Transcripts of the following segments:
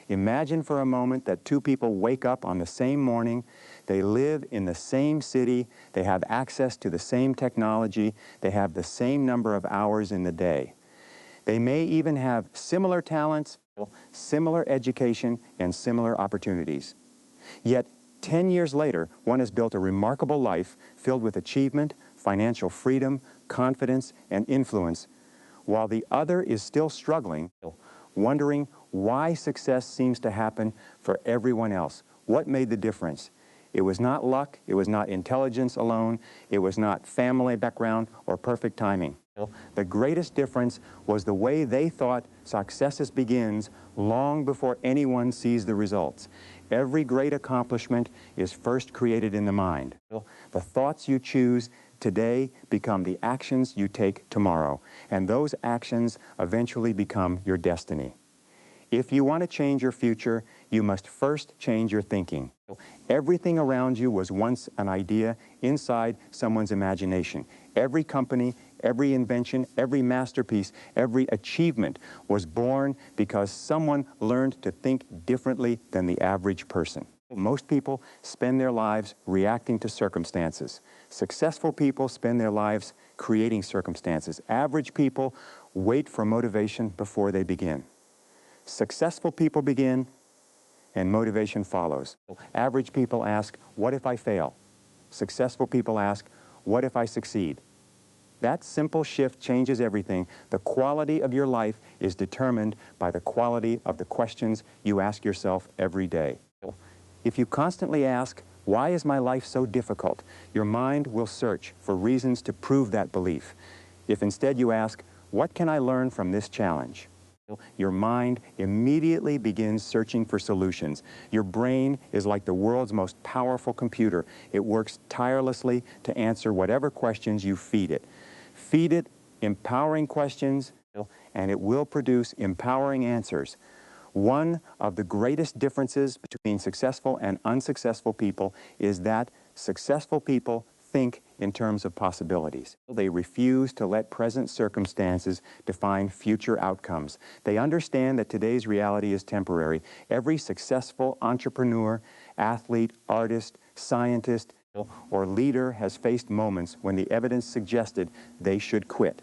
Imagine for a moment that two people wake up on the same morning, they live in the same city, they have access to the same technology, they have the same number of hours in the day. They may even have similar talents, similar education, and similar opportunities. Yet, 10 years later, one has built a remarkable life filled with achievement, financial freedom, confidence, and influence, while the other is still struggling, wondering why success seems to happen for everyone else. What made the difference? It was not luck, it was not intelligence alone, it was not family background or perfect timing. The greatest difference was the way they thought success begins long before anyone sees the results. Every great accomplishment is first created in the mind. The thoughts you choose today become the actions you take tomorrow, and those actions eventually become your destiny. If you want to change your future, you must first change your thinking. Everything around you was once an idea inside someone's imagination. Every company, every invention, every masterpiece, every achievement was born because someone learned to think differently than the average person. Most people spend their lives reacting to circumstances. Successful people spend their lives creating circumstances. Average people wait for motivation before they begin. Successful people begin, and motivation follows. Average people ask, what if I fail? Successful people ask, what if I succeed? That simple shift changes everything. The quality of your life is determined by the quality of the questions you ask yourself every day. If you constantly ask, why is my life so difficult? Your mind will search for reasons to prove that belief. If instead you ask, what can I learn from this challenge? Your mind immediately begins searching for solutions. Your brain is like the world's most powerful computer. It works tirelessly to answer whatever questions you feed it. Feed it empowering questions, and it will produce empowering answers. One of the greatest differences between successful and unsuccessful people is that successful people think in terms of possibilities. They refuse to let present circumstances define future outcomes. They understand that today's reality is temporary. Every successful entrepreneur, athlete, artist, scientist, or leader has faced moments when the evidence suggested they should quit.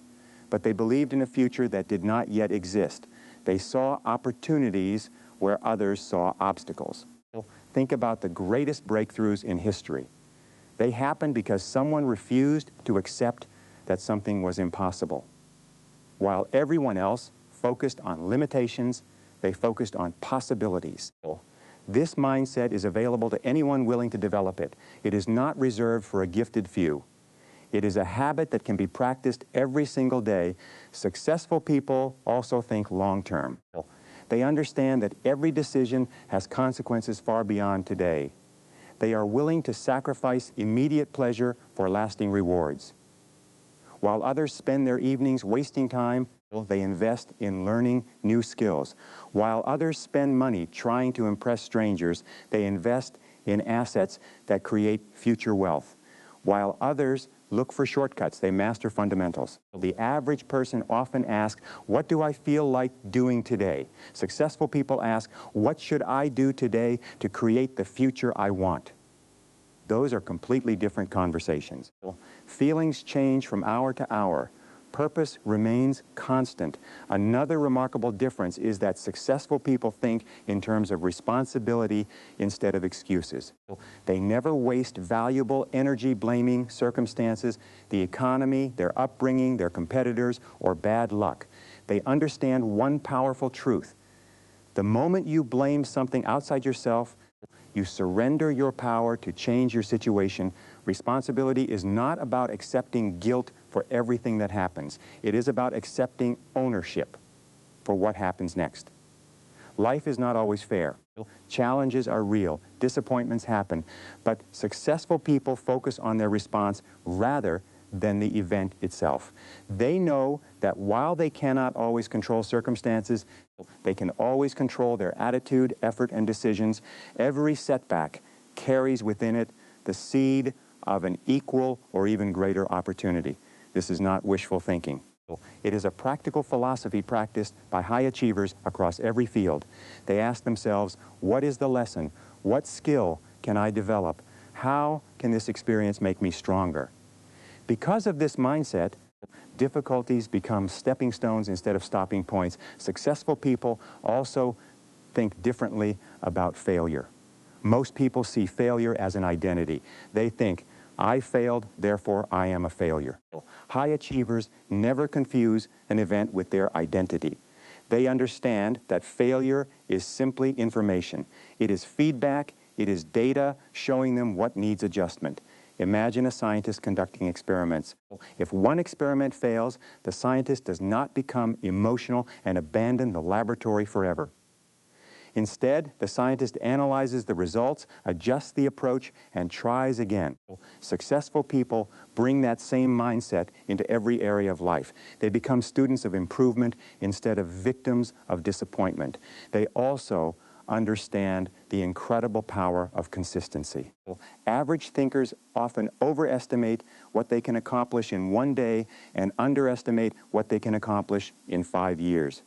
But they believed in a future that did not yet exist. They saw opportunities where others saw obstacles. Think about the greatest breakthroughs in history. They happened because someone refused to accept that something was impossible. While everyone else focused on limitations, they focused on possibilities. This mindset is available to anyone willing to develop it. It is not reserved for a gifted few. It is a habit that can be practiced every single day. Successful people also think long-term. They understand that every decision has consequences far beyond today. They are willing to sacrifice immediate pleasure for lasting rewards. While others spend their evenings wasting time, they invest in learning new skills. While others spend money trying to impress strangers, they invest in assets that create future wealth. While others look for shortcuts, they master fundamentals. The average person often asks, what do I feel like doing today? Successful people ask, what should I do today to create the future I want? Those are completely different conversations. Feelings change from hour to hour. Purpose remains constant. Another remarkable difference is that successful people think in terms of responsibility instead of excuses. They never waste valuable energy blaming circumstances, the economy, their upbringing, their competitors, or bad luck. They understand one powerful truth. The moment you blame something outside yourself, you surrender your power to change your situation. Responsibility is not about accepting guilt for everything that happens. It is about accepting ownership for what happens next. Life is not always fair. Challenges are real. Disappointments happen. But successful people focus on their response rather than the event itself. They know that while they cannot always control circumstances, they can always control their attitude, effort, and decisions. Every setback carries within it the seed of an equal or even greater opportunity. This is not wishful thinking. It is a practical philosophy practiced by high achievers across every field. They ask themselves, what is the lesson? What skill can I develop? How can this experience make me stronger? Because of this mindset, difficulties become stepping stones instead of stopping points. Successful people also think differently about failure. Most people see failure as an identity. They think, I failed, therefore I am a failure. High achievers never confuse an event with their identity. They understand that failure is simply information. It is feedback, it is data showing them what needs adjustment. Imagine a scientist conducting experiments. If one experiment fails, the scientist does not become emotional and abandon the laboratory forever. Instead, the scientist analyzes the results, adjusts the approach, and tries again. Successful people bring that same mindset into every area of life. They become students of improvement instead of victims of disappointment. They also understand the incredible power of consistency. Average thinkers often overestimate what they can accomplish in one day and underestimate what they can accomplish in 5 years.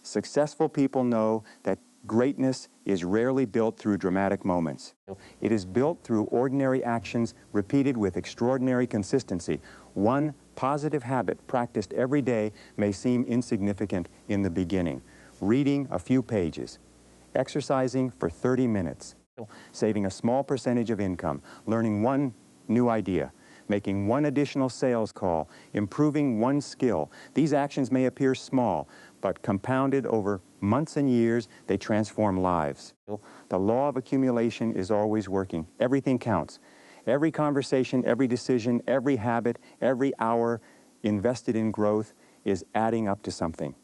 Successful people know that greatness is rarely built through dramatic moments. It is built through ordinary actions repeated with extraordinary consistency. One positive habit practiced every day may seem insignificant in the beginning. Reading a few pages, exercising for 30 minutes, saving a small percentage of income, learning one new idea, making one additional sales call, improving one skill. These actions may appear small, but compounded over months and years, they transform lives. The law of accumulation is always working. Everything counts. Every conversation, every decision, every habit, every hour invested in growth is adding up to something.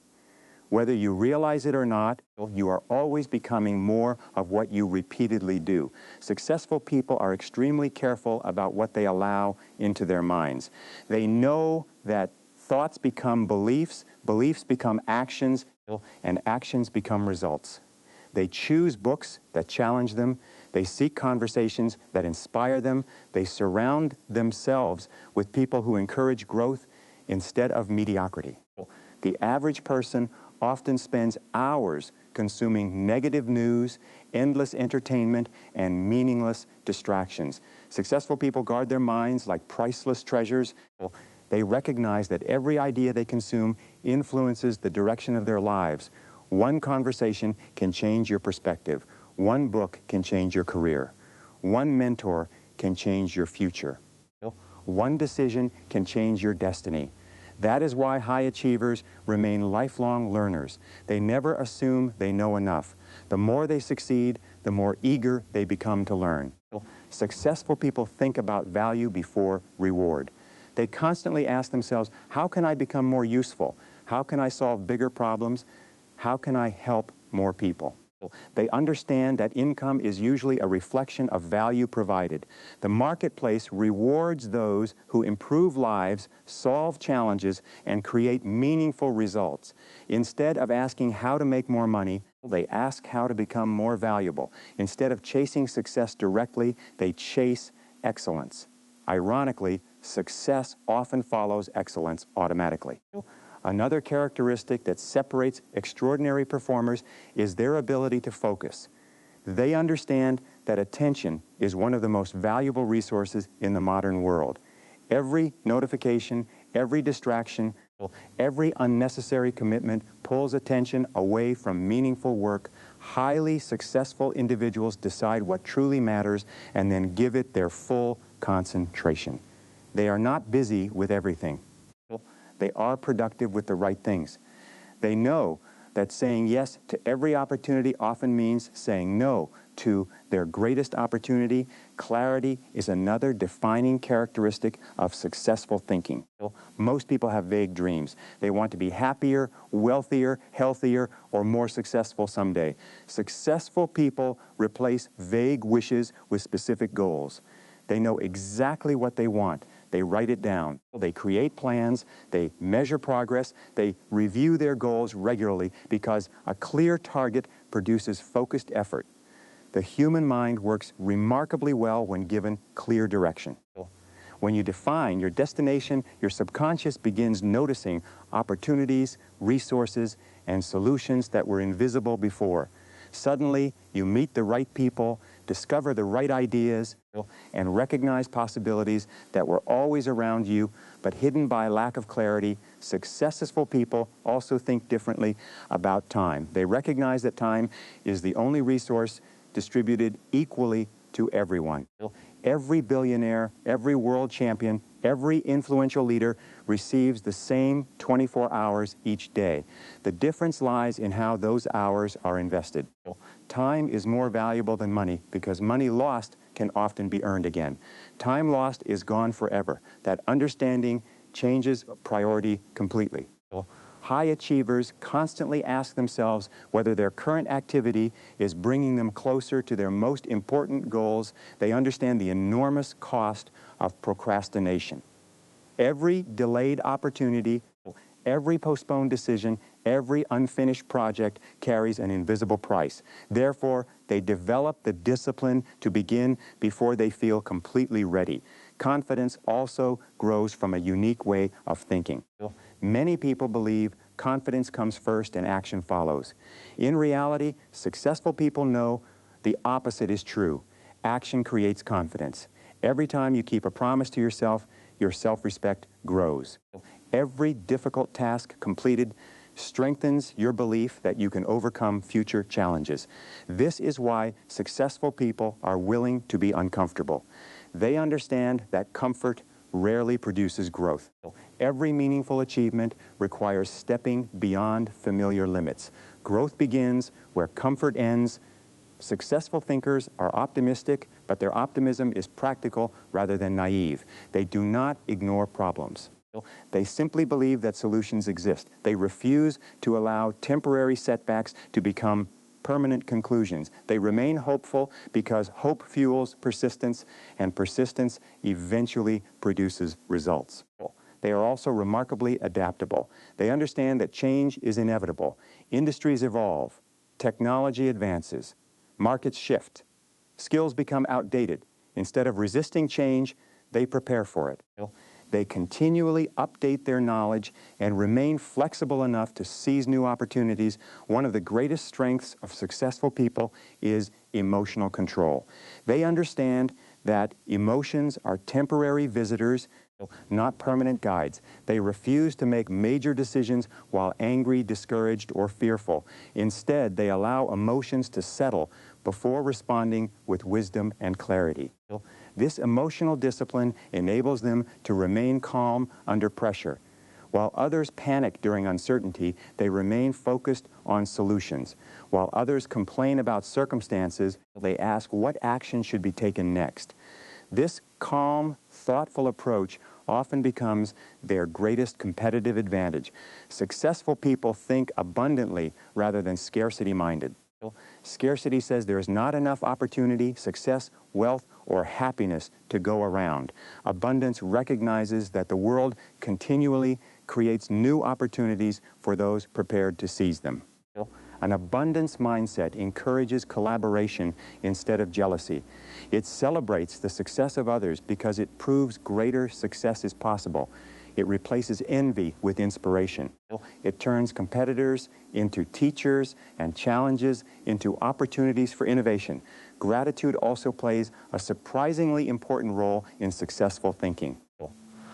Whether you realize it or not, you are always becoming more of what you repeatedly do. Successful people are extremely careful about what they allow into their minds. They know that thoughts become beliefs, beliefs become actions, and actions become results. They choose books that challenge them. They seek conversations that inspire them. They surround themselves with people who encourage growth instead of mediocrity. The average person often spends hours consuming negative news, endless entertainment, and meaningless distractions. Successful people guard their minds like priceless treasures. They recognize that every idea they consume influences the direction of their lives. One conversation can change your perspective. One book can change your career. One mentor can change your future. One decision can change your destiny. That is why high achievers remain lifelong learners. They never assume they know enough. The more they succeed, the more eager they become to learn. Successful people think about value before reward. They constantly ask themselves, how can I become more useful? How can I solve bigger problems? How can I help more people? They understand that income is usually a reflection of value provided. The marketplace rewards those who improve lives, solve challenges, and create meaningful results. Instead of asking how to make more money, they ask how to become more valuable. Instead of chasing success directly, they chase excellence. Ironically, success often follows excellence automatically. Another characteristic that separates extraordinary performers is their ability to focus. They understand that attention is one of the most valuable resources in the modern world. Every notification, every distraction, every unnecessary commitment pulls attention away from meaningful work. Highly successful individuals decide what truly matters and then give it their full concentration. They are not busy with everything. They are productive with the right things. They know that saying yes to every opportunity often means saying no to their greatest opportunity. Clarity is another defining characteristic of successful thinking. Most people have vague dreams. They want to be happier, wealthier, healthier, or more successful someday. Successful people replace vague wishes with specific goals. They know exactly what they want. They write it down. They create plans. They measure progress. They review their goals regularly because a clear target produces focused effort. The human mind works remarkably well when given clear direction. When you define your destination, your subconscious begins noticing opportunities, resources, and solutions that were invisible before. Suddenly, you meet the right people, discover the right ideas, and recognize possibilities that were always around you, but hidden by lack of clarity. Successful people also think differently about time. They recognize that time is the only resource distributed equally to everyone. Every billionaire, every world champion, every influential leader receives the same 24 hours each day. The difference lies in how those hours are invested. Time is more valuable than money because money lost can often be earned again. Time lost is gone forever. That understanding changes priority completely. High achievers constantly ask themselves whether their current activity is bringing them closer to their most important goals. They understand the enormous cost of procrastination. Every delayed opportunity, every postponed decision, every unfinished project carries an invisible price. Therefore, they develop the discipline to begin before they feel completely ready. Confidence also grows from a unique way of thinking. Many people believe confidence comes first and action follows. In reality, successful people know the opposite is true. Action creates confidence. Every time you keep a promise to yourself, your self-respect grows. Every difficult task completed strengthens your belief that you can overcome future challenges. This is why successful people are willing to be uncomfortable. They understand that comfort rarely produces growth. Every meaningful achievement requires stepping beyond familiar limits. Growth begins where comfort ends. Successful thinkers are optimistic, but their optimism is practical rather than naive. They do not ignore problems. They simply believe that solutions exist. They refuse to allow temporary setbacks to become permanent conclusions. They remain hopeful because hope fuels persistence, and persistence eventually produces results. They are also remarkably adaptable. They understand that change is inevitable. Industries evolve. Technology advances. Markets shift. Skills become outdated. Instead of resisting change, they prepare for it. They continually update their knowledge and remain flexible enough to seize new opportunities. One of the greatest strengths of successful people is emotional control. They understand that emotions are temporary visitors, not permanent guides. They refuse to make major decisions while angry, discouraged, or fearful. Instead, they allow emotions to settle before responding with wisdom and clarity. This emotional discipline enables them to remain calm under pressure. While others panic during uncertainty, they remain focused on solutions. While others complain about circumstances, they ask what action should be taken next. This calm, thoughtful approach often becomes their greatest competitive advantage. Successful people think abundantly rather than scarcity-minded. Scarcity says there is not enough opportunity, success, wealth, or happiness to go around. Abundance recognizes that the world continually creates new opportunities for those prepared to seize them. An abundance mindset encourages collaboration instead of jealousy. It celebrates the success of others because it proves greater success is possible. It replaces envy with inspiration. It turns competitors into teachers and challenges into opportunities for innovation. Gratitude also plays a surprisingly important role in successful thinking.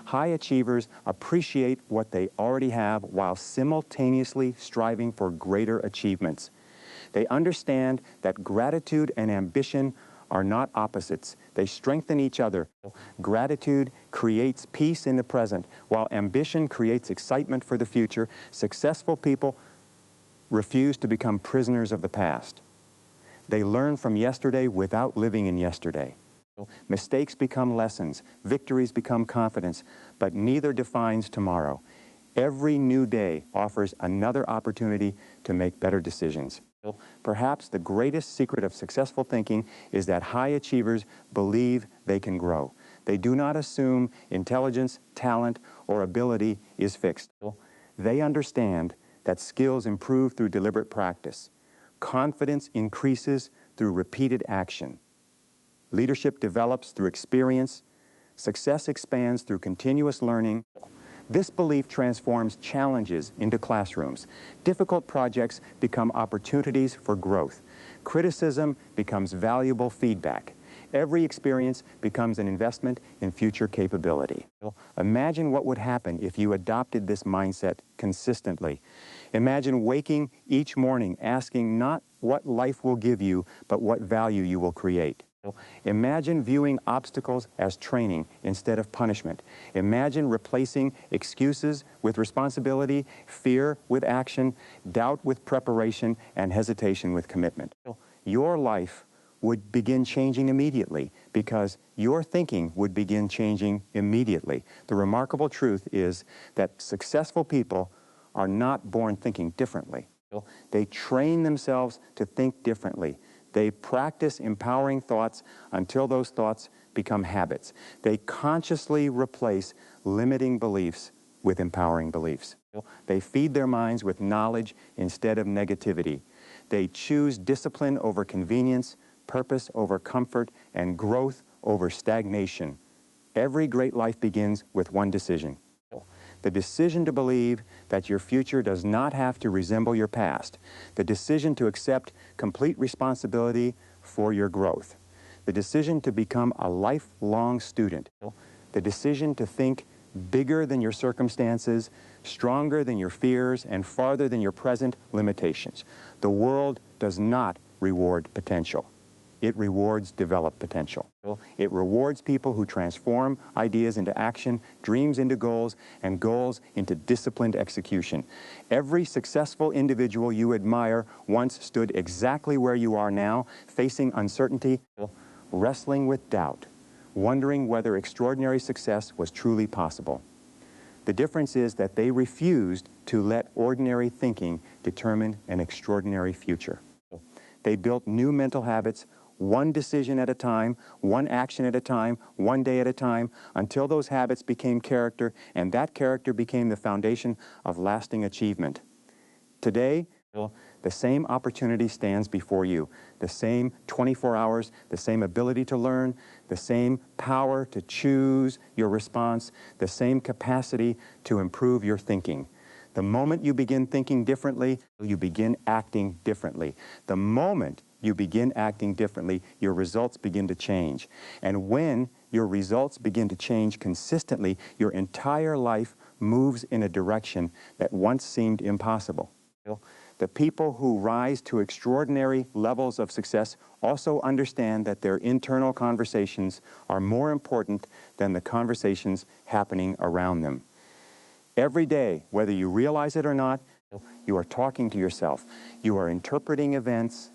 High achievers appreciate what they already have while simultaneously striving for greater achievements. They understand that gratitude and ambition are not opposites. They strengthen each other. Gratitude creates peace in the present, while ambition creates excitement for the future. Successful people refuse to become prisoners of the past. They learn from yesterday without living in yesterday. Mistakes become lessons, victories become confidence, but neither defines tomorrow. Every new day offers another opportunity to make better decisions. Perhaps the greatest secret of successful thinking is that high achievers believe they can grow. They do not assume intelligence, talent, or ability is fixed. They understand that skills improve through deliberate practice. Confidence increases through repeated action. Leadership develops through experience. Success expands through continuous learning. This belief transforms challenges into classrooms. Difficult projects become opportunities for growth. Criticism becomes valuable feedback. Every experience becomes an investment in future capability. Imagine what would happen if you adopted this mindset consistently. Imagine waking each morning asking not what life will give you, but what value you will create. Imagine viewing obstacles as training instead of punishment. Imagine replacing excuses with responsibility, fear with action, doubt with preparation, and hesitation with commitment. Your life would begin changing immediately because your thinking would begin changing immediately. The remarkable truth is that successful people are not born thinking differently. They train themselves to think differently. They practice empowering thoughts until those thoughts become habits. They consciously replace limiting beliefs with empowering beliefs. They feed their minds with knowledge instead of negativity. They choose discipline over convenience, purpose over comfort, and growth over stagnation. Every great life begins with one decision. The decision to believe that your future does not have to resemble your past. The decision to accept complete responsibility for your growth. The decision to become a lifelong student. The decision to think bigger than your circumstances, stronger than your fears, and farther than your present limitations. The world does not reward potential. It rewards developed potential. It rewards people who transform ideas into action, dreams into goals, and goals into disciplined execution. Every successful individual you admire once stood exactly where you are now, facing uncertainty, wrestling with doubt, wondering whether extraordinary success was truly possible. The difference is that they refused to let ordinary thinking determine an extraordinary future. They built new mental habits, one decision at a time, one action at a time, one day at a time, until those habits became character, and that character became the foundation of lasting achievement. Today, the same opportunity stands before you. The same 24 hours, the same ability to learn, the same power to choose your response, the same capacity to improve your thinking. The moment you begin thinking differently, you begin acting differently. The moment you begin acting differently, your results begin to change. And when your results begin to change consistently, your entire life moves in a direction that once seemed impossible. The people who rise to extraordinary levels of success also understand that their internal conversations are more important than the conversations happening around them. Every day, whether you realize it or not, you are talking to yourself. You are interpreting events,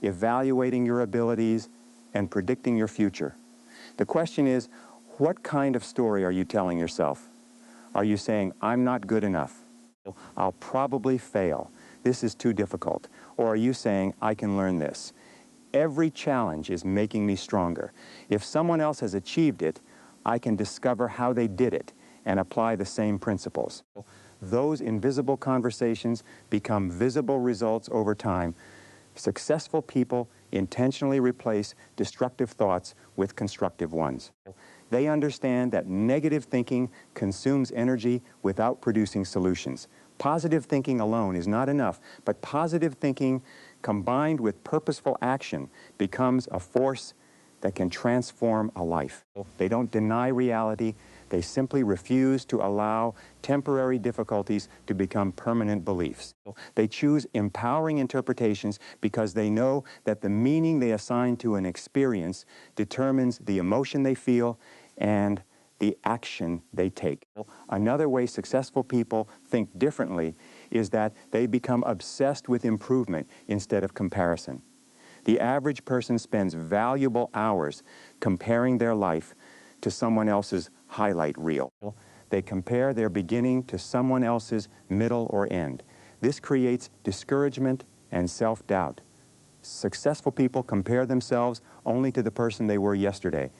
evaluating your abilities, and predicting your future. The question is, what kind of story are you telling yourself? Are you saying, I'm not good enough? I'll probably fail. This is too difficult. Or are you saying, I can learn this? Every challenge is making me stronger. If someone else has achieved it, I can discover how they did it and apply the same principles. Those invisible conversations become visible results over time. Successful people intentionally replace destructive thoughts with constructive ones. They understand that negative thinking consumes energy without producing solutions. Positive thinking alone is not enough, but positive thinking combined with purposeful action becomes a force that can transform a life. They don't deny reality. They simply refuse to allow temporary difficulties to become permanent beliefs. They choose empowering interpretations because they know that the meaning they assign to an experience determines the emotion they feel and the action they take. Another way successful people think differently is that they become obsessed with improvement instead of comparison. The average person spends valuable hours comparing their life to someone else's highlight reel. They compare their beginning to someone else's middle or end. This creates discouragement and self-doubt. Successful people compare themselves only to the person they were yesterday.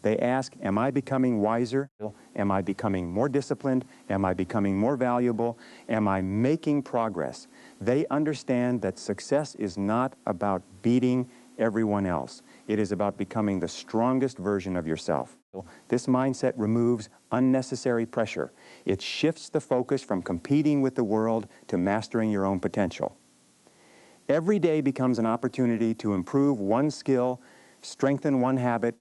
They ask, am I becoming wiser? Am I becoming more disciplined? Am I becoming more valuable? Am I making progress? They understand that success is not about beating everyone else. It is about becoming the strongest version of yourself. This mindset removes unnecessary pressure. It shifts the focus from competing with the world to mastering your own potential. Every day becomes an opportunity to improve one skill, strengthen one habit,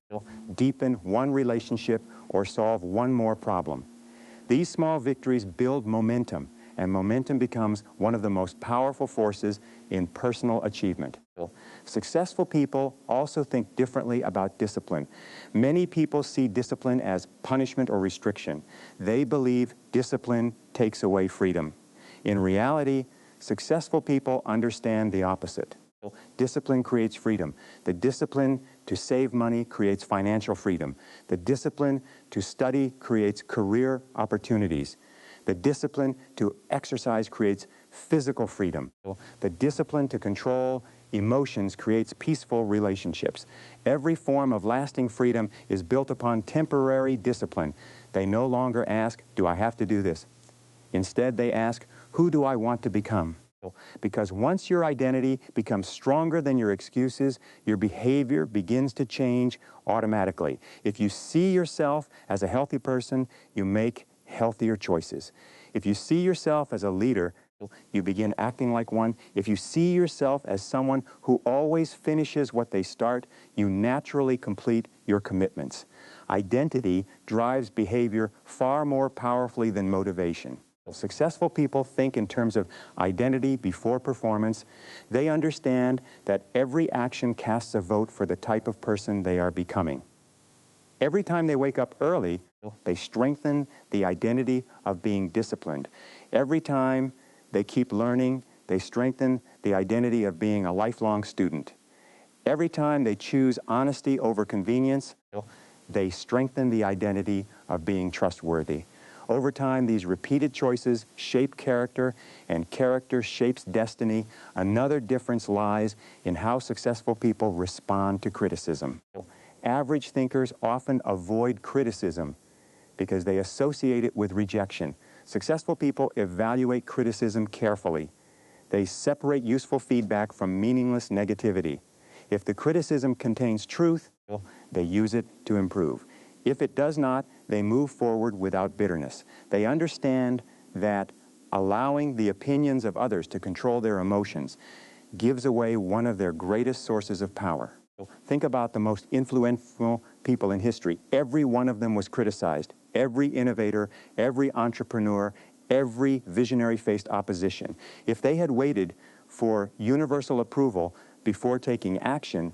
deepen one relationship, or solve one more problem. These small victories build momentum, and momentum becomes one of the most powerful forces in personal achievement. Successful people also think differently about discipline. Many people see discipline as punishment or restriction. They believe discipline takes away freedom. In reality, successful people understand the opposite. Discipline creates freedom. The discipline to save money creates financial freedom. The discipline to study creates career opportunities. The discipline to exercise creates physical freedom. The discipline to control emotions creates peaceful relationships. Every form of lasting freedom is built upon temporary discipline. They no longer ask, do I have to do this? Instead, they ask, who do I want to become? Because once your identity becomes stronger than your excuses, your behavior begins to change automatically. If you see yourself as a healthy person, you make healthier choices. If you see yourself as a leader, you begin acting like one. If you see yourself as someone who always finishes what they start, you naturally complete your commitments. Identity drives behavior far more powerfully than motivation. Successful people think in terms of identity before performance. They understand that every action casts a vote for the type of person they are becoming. Every time they wake up early, they strengthen the identity of being disciplined. Every time they keep learning, they strengthen the identity of being a lifelong student. Every time they choose honesty over convenience, they strengthen the identity of being trustworthy. Over time, these repeated choices shape character, and character shapes destiny. Another difference lies in how successful people respond to criticism. Average thinkers often avoid criticism because they associate it with rejection. Successful people evaluate criticism carefully. They separate useful feedback from meaningless negativity. If the criticism contains truth, they use it to improve. If it does not, they move forward without bitterness. They understand that allowing the opinions of others to control their emotions gives away one of their greatest sources of power. Think about the most influential people in history. Every one of them was criticized. Every innovator, every entrepreneur, every visionary faced opposition. If they had waited for universal approval before taking action,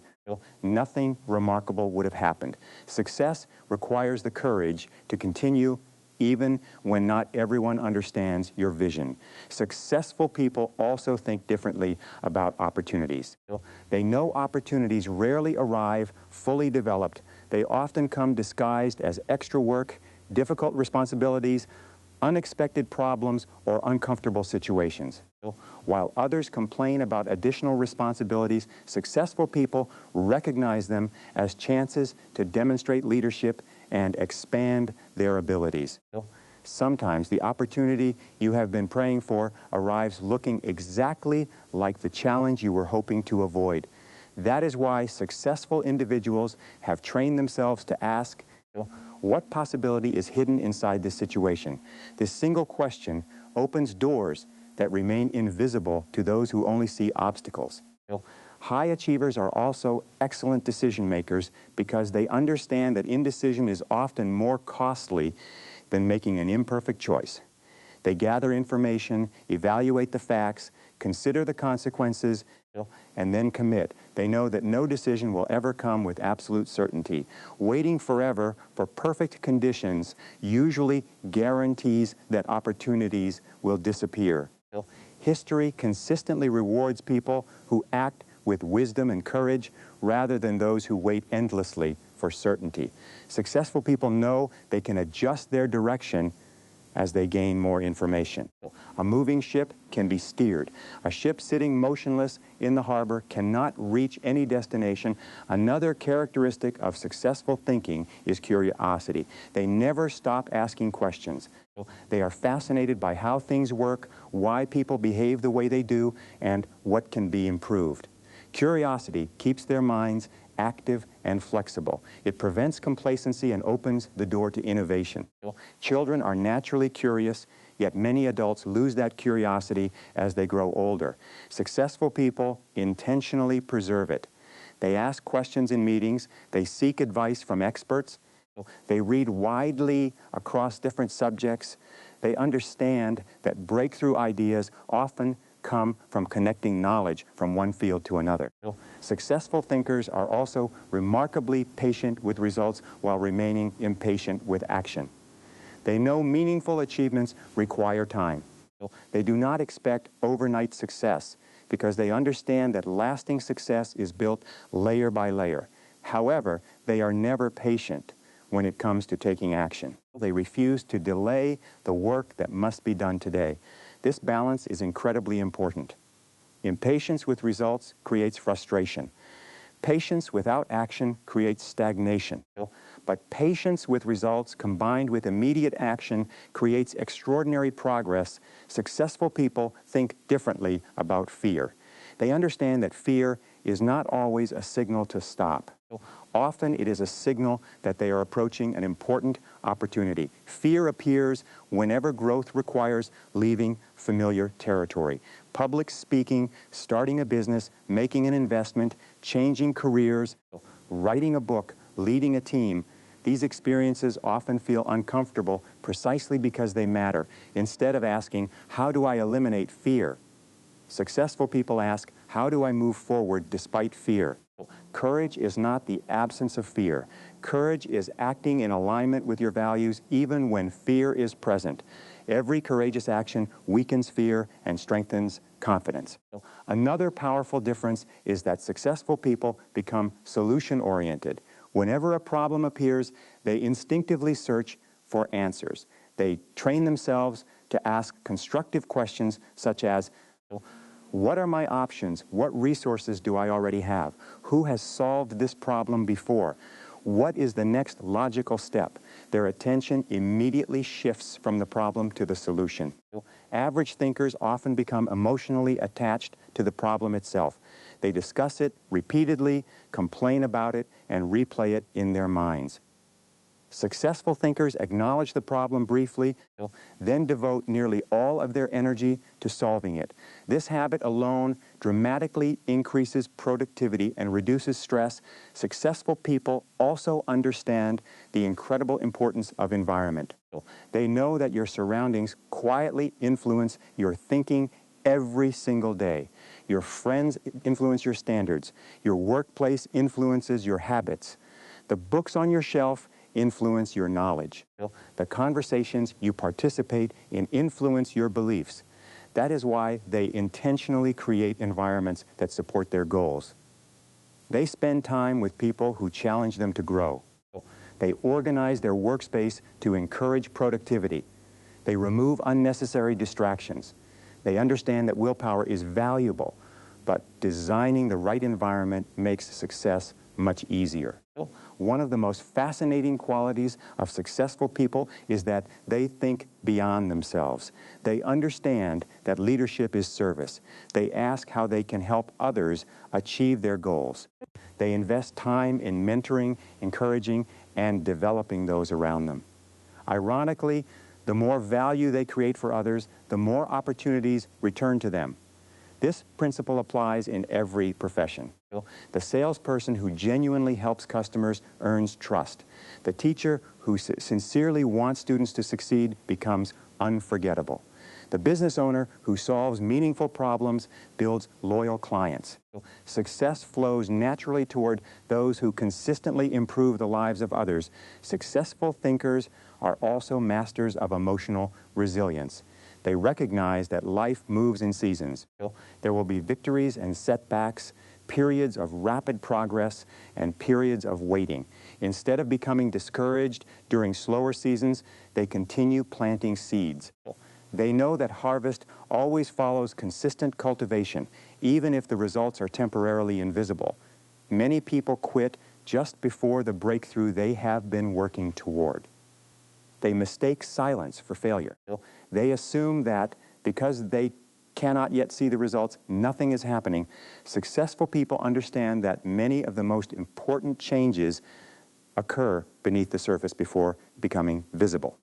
nothing remarkable would have happened. Success requires the courage to continue even when not everyone understands your vision. Successful people also think differently about opportunities. They know opportunities rarely arrive fully developed. They often come disguised as extra work, difficult responsibilities, unexpected problems, or uncomfortable situations. While others complain about additional responsibilities, successful people recognize them as chances to demonstrate leadership and expand their abilities. Sometimes the opportunity you have been praying for arrives looking exactly like the challenge you were hoping to avoid. That is why successful individuals have trained themselves to ask, what possibility is hidden inside this situation? This single question opens doors that remain invisible to those who only see obstacles. High achievers are also excellent decision makers because they understand that indecision is often more costly than making an imperfect choice. They gather information, evaluate the facts, consider the consequences, and then commit. They know that no decision will ever come with absolute certainty. Waiting forever for perfect conditions usually guarantees that opportunities will disappear. History consistently rewards people who act with wisdom and courage rather than those who wait endlessly for certainty. Successful people know they can adjust their direction as they gain more information. A moving ship can be steered. A ship sitting motionless in the harbor cannot reach any destination. Another characteristic of successful thinking is curiosity. They never stop asking questions. They are fascinated by how things work, why people behave the way they do, and what can be improved. Curiosity keeps their minds active and flexible. It prevents complacency and opens the door to innovation. Children are naturally curious, yet many adults lose that curiosity as they grow older. Successful people intentionally preserve it. They ask questions in meetings, they seek advice from experts, they read widely across different subjects. They understand that breakthrough ideas often come from connecting knowledge from one field to another. Successful thinkers are also remarkably patient with results while remaining impatient with action. They know meaningful achievements require time. They do not expect overnight success because they understand that lasting success is built layer by layer. However, they are never patient when it comes to taking action. They refuse to delay the work that must be done today. This balance is incredibly important. Impatience with results creates frustration. Patience without action creates stagnation. But patience with results combined with immediate action creates extraordinary progress. Successful people think differently about fear. They understand that fear is not always a signal to stop. Often it is a signal that they are approaching an important opportunity. Fear appears whenever growth requires leaving familiar territory. Public speaking, starting a business, making an investment, changing careers, writing a book, leading a team. These experiences often feel uncomfortable precisely because they matter. Instead of asking, how do I eliminate fear? Successful people ask, how do I move forward despite fear? Courage is not the absence of fear. Courage is acting in alignment with your values even when fear is present. Every courageous action weakens fear and strengthens confidence. Another powerful difference is that successful people become solution-oriented. Whenever a problem appears, they instinctively search for answers. They train themselves to ask constructive questions such as, what are my options? What resources do I already have? Who has solved this problem before? What is the next logical step? Their attention immediately shifts from the problem to the solution. Average thinkers often become emotionally attached to the problem itself. They discuss it repeatedly, complain about it, and replay it in their minds. Successful thinkers acknowledge the problem briefly, then devote nearly all of their energy to solving it. This habit alone dramatically increases productivity and reduces stress. Successful people also understand the incredible importance of environment. They know that your surroundings quietly influence your thinking every single day. Your friends influence your standards. Your workplace influences your habits. The books on your shelf influence your knowledge. The conversations you participate in influence your beliefs. That is why they intentionally create environments that support their goals. They spend time with people who challenge them to grow. They organize their workspace to encourage productivity. They remove unnecessary distractions. They understand that willpower is valuable, but designing the right environment makes success much easier. One of the most fascinating qualities of successful people is that they think beyond themselves. They understand that leadership is service. They ask how they can help others achieve their goals. They invest time in mentoring, encouraging, and developing those around them. Ironically, the more value they create for others, the more opportunities return to them. This principle applies in every profession. The salesperson who genuinely helps customers earns trust. The teacher who sincerely wants students to succeed becomes unforgettable. The business owner who solves meaningful problems builds loyal clients. Success flows naturally toward those who consistently improve the lives of others. Successful thinkers are also masters of emotional resilience. They recognize that life moves in seasons. There will be victories and setbacks, periods of rapid progress, and periods of waiting. Instead of becoming discouraged during slower seasons, they continue planting seeds. They know that harvest always follows consistent cultivation, even if the results are temporarily invisible. Many people quit just before the breakthrough they have been working toward. They mistake silence for failure. They assume that because they cannot yet see the results, nothing is happening. Successful people understand that many of the most important changes occur beneath the surface before becoming visible.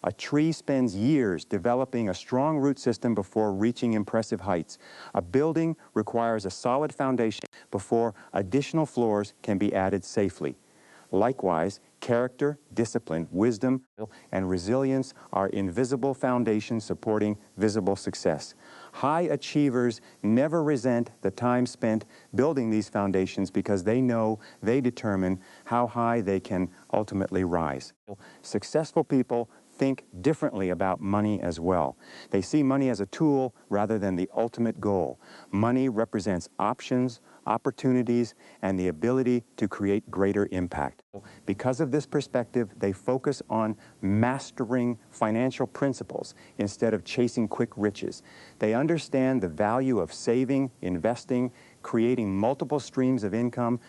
A tree spends years developing a strong root system before reaching impressive heights. A building requires a solid foundation before additional floors can be added safely. Likewise, character, discipline, wisdom, and resilience are invisible foundations supporting visible success. High achievers never resent the time spent building these foundations because they know they determine how high they can ultimately rise. Successful people think differently about money as well. They see money as a tool rather than the ultimate goal. Money represents options, opportunities, and the ability to create greater impact. Because of this perspective, they focus on mastering financial principles instead of chasing quick riches. They understand the value of saving, investing, creating multiple streams of income,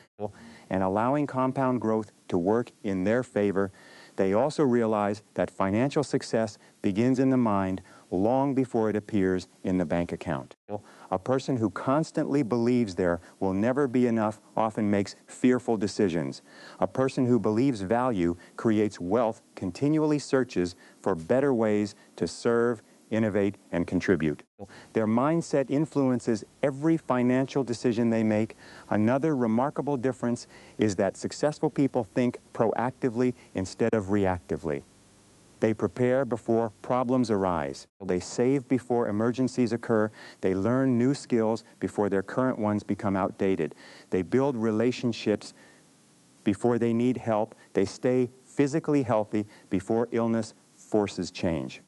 and allowing compound growth to work in their favor. They also realize that financial success begins in the mind long before it appears in the bank account. A person who constantly believes there will never be enough often makes fearful decisions. A person who believes value creates wealth continually searches for better ways to serve, innovate, and contribute. Their mindset influences every financial decision they make. Another remarkable difference is that successful people think proactively instead of reactively. They prepare before problems arise. They save before emergencies occur. They learn new skills before their current ones become outdated. They build relationships before they need help. They stay physically healthy before illness forces change.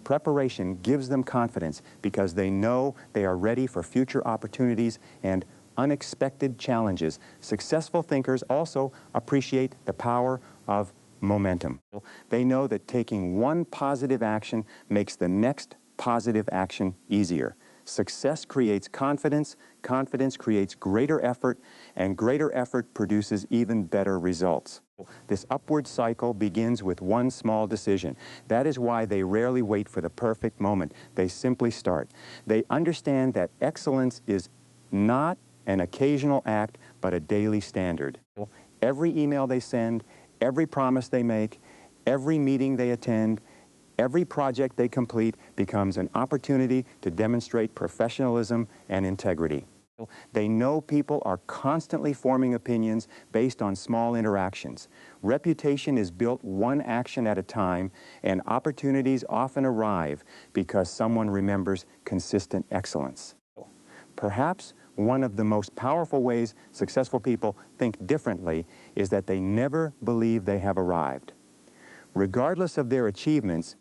Preparation gives them confidence because they know they are ready for future opportunities and unexpected challenges. Successful thinkers also appreciate the power of momentum. They know that taking one positive action makes the next positive action easier. Success creates confidence, confidence creates greater effort, and greater effort produces even better results. This upward cycle begins with one small decision. That is why they rarely wait for the perfect moment. They simply start. They understand that excellence is not an occasional act, but a daily standard. Every email they send, every promise they make, every meeting they attend, every project they complete becomes an opportunity to demonstrate professionalism and integrity. They know people are constantly forming opinions based on small interactions. Reputation is built one action at a time, and opportunities often arrive because someone remembers consistent excellence. Perhaps one of the most powerful ways successful people think differently is that they never believe they have arrived. Regardless of their achievements,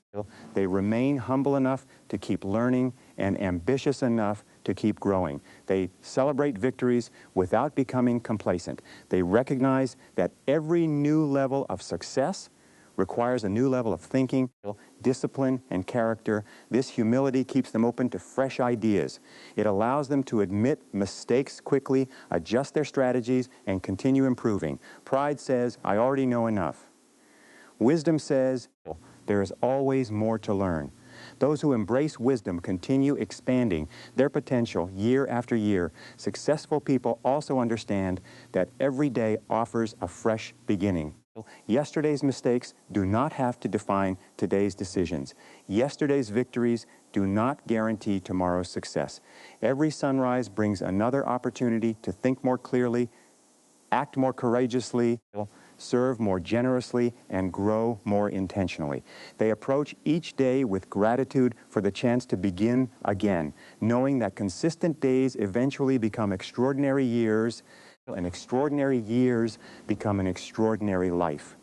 they remain humble enough to keep learning and ambitious enough to keep growing. They celebrate victories without becoming complacent. They recognize that every new level of success requires a new level of thinking, discipline, and character. This humility keeps them open to fresh ideas. It allows them to admit mistakes quickly, adjust their strategies, and continue improving. Pride says, "I already know enough." Wisdom says, "There is always more to learn." Those who embrace wisdom continue expanding their potential year after year. Successful people also understand that every day offers a fresh beginning. Yesterday's mistakes do not have to define today's decisions. Yesterday's victories do not guarantee tomorrow's success. Every sunrise brings another opportunity to think more clearly, act more courageously, serve more generously, and grow more intentionally. They approach each day with gratitude for the chance to begin again, knowing that consistent days eventually become extraordinary years, and extraordinary years become an extraordinary life.